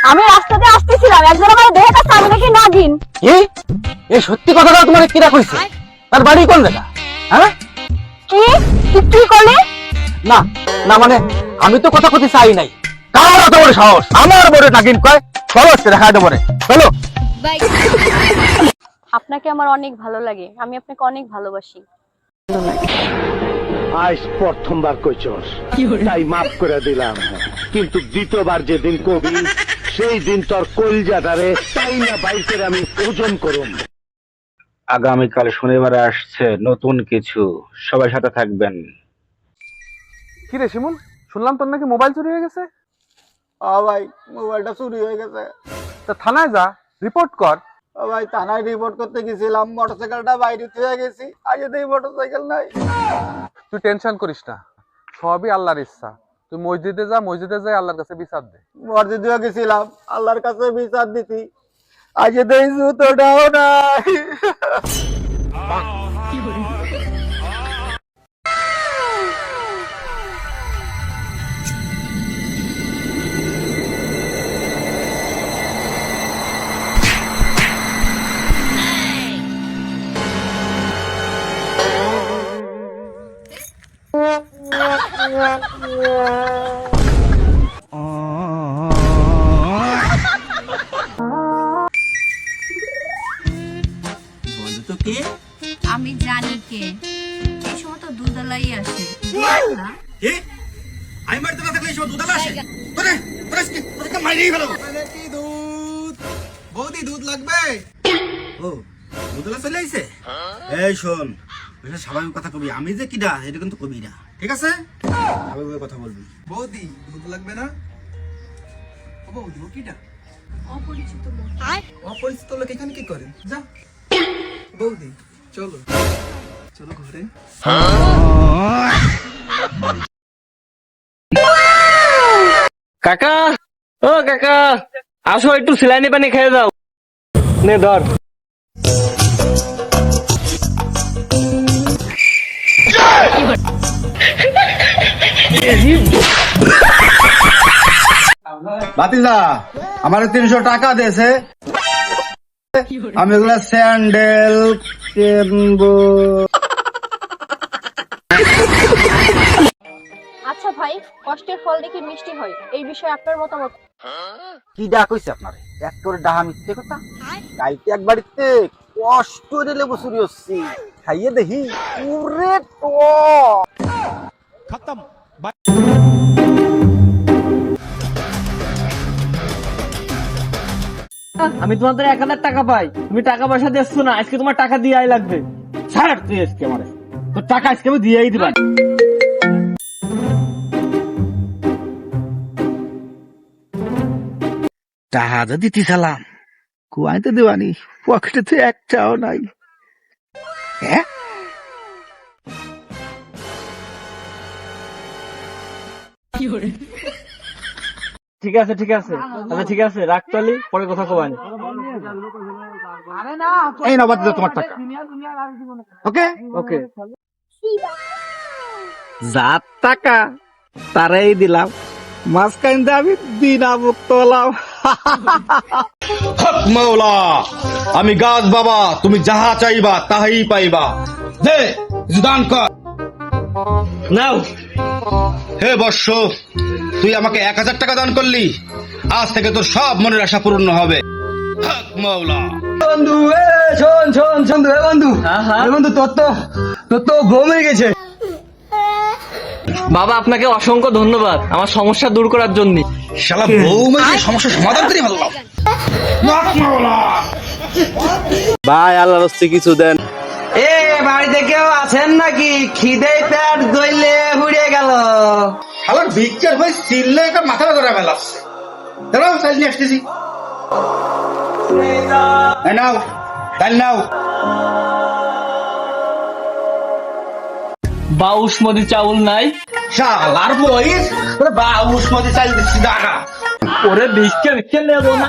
আমি রাস্তাতে আসতেছিলাম, একজন আমার দেখে কাছে আমি দেখি নাগিন। কি এই সত্যি কথাটা তোমার কিরা কইছে? তার বাড়ি কোন জায়গা? হ্যাঁ কি তুই কি করলি? না না মানে আমি তো কথা কইতে চাই নাই। কার এত বড় সাহস আমার বড় নাগিন কয়? চলো আজকে দেখা দেবো রে, চলো। আপনাকে আমার অনেক ভালো লাগে, আমি আপনাকে অনেক ভালোবাসি। আজ প্রথমবার কইছস তাই মাফ করে দিলাম, কিন্তু দ্বিতীয়বার যেদিন কবি সেই দিন তোর কলজাটারে তাই না বাইর করে আমি ওজন করুম। আগামীকাল শনিবারে আসছে নতুন কিছু, সবাই সাথে থাকবেন। কি রে শিমুল, শুনলাম তোর নাকি মোবাইল চুরি হয়ে গেছে? ভাই মোবাইলটা চুরি হয়ে গেছে। তা থানায় যা, রিপোর্ট কর। ভাই থানায় রিপোর্ট করতে গেছিলাম, মোটরসাইকেলটা বাইরে থেকে গেছি, আজ এই মোটরসাইকেল নাই। তুই টেনশন করিস না, সবই আল্লাহর ইচ্ছা। তুই মসজিদে যা, মসজিদে যাই আল্লাহর কাছে বিচার দে। মসজিদেও গেছিলাম, আল্লাহর কাছে বিচার দিতি, আজ এই জুতোটাও নাই। আমি জানি কে, এই সময় তো দুধওয়ালাই আসে। আমি বাড়িতে না থাকলে এই সময় দুধালা আসে? তোকে মাইরেই ফেলো। কি দুধ? বৌদি দুধ লাগবে? ও দুধালা চলে আইছে? এই শোন, এটা স্বাভাবিক কথা কবি, আমি যে কিডা এটা কিন্তু কবি না, ঠিক আছে? স্বাভাবিক কথা বলবি। বৌদি দুধ লাগবে না? ও বৌদি ও কিডা? অপরিচিত লোক। অপরিচিত লোক এখানে কি করে? যা বৌদি চলো চলো ঘরে। কাকা, ও কাকা, আসো একটু সিলাইনি পানি খেয়ে যাও। নে ধর। বাতিজা আমার 300 টাকা দিয়েছে, আমি ওগুলা স্যান্ডেল কিনবো। আচ্ছা ভাই, কষ্টের ফল দেখে মিষ্টি হয়, এই বিষয়ে আপনার মতামত? কি ডাক হইছে আপনারে? এক করে ডাহা মিথ্যে কথা। কালকে এক বাড়িতে কষ্ট রে লেবু চুরি হচ্ছে, খাইয়ে দেখি পুরে টক। আমি তোমাদের 1000 টাকা পাই, তুমি টাকা পয়সা দিচ্ছ না, আজকে তোমার টাকা দিয়াই লাগবে। ছাড় তুই আজকে আমারে, তোর টাকা আজকে আমি দিয়েই দিবা। টাকা তো দিতে সালাম, কুয়াইতে দেওয়ানি, পকেটে তো একটাও নাই। হ্যাঁ ঠিক আছে ঠিক আছে, আচ্ছা ঠিক আছে, রাখতালি, পরে কথা কবানি। এই না বাতিজা তোমার টাকা। ওকে ওকে। যার টাকা তারাই দিলাম, মাঝখান দিয়ে আমি বিনা মুক্ত হলাম। হক মাওলা, আমি গাছ বাবা, তুমি যাহা চাইবা তাহাই পাইবা। দে দান কর। নাও। হে বর্ষ, তুই আমাকে 1000 টাকা দান করলি, আজ থেকে তোর সব মনের আশা পূর্ণ হবে। হক মাওলা। বন্ধু, শোন শোন শোন, বন্ধু বন্ধু, তোর তো ঘুম হয়ে গেছে। বাবা আপনাকে অসংখ্য ধন্যবাদ আমার সমস্যা দূর করার জন্য। শালা বৌমাকে সমস্যার সমাধান করে ফেললাম। হক মাওলা। ভাই আল্লাহর হস্তে কিছু দেন। এ বাড়িতে কেউ আছেন নাকি? খিদে পেট দইলে হুড়ে গেল। শালার ভিক্ষার ভাই চিল্লে একটা মাথা ধরে ফেলাচ্ছে। দাঁড়াও, চাল নিয়ে আসতেছি। এই নাও, চাল নাও। বাউসমতি চাউল নাই? শালার বইস বাউসমতি চাল দিচ্ছি, দাঁড়া। ওরে ভিক্ষা নেবো না।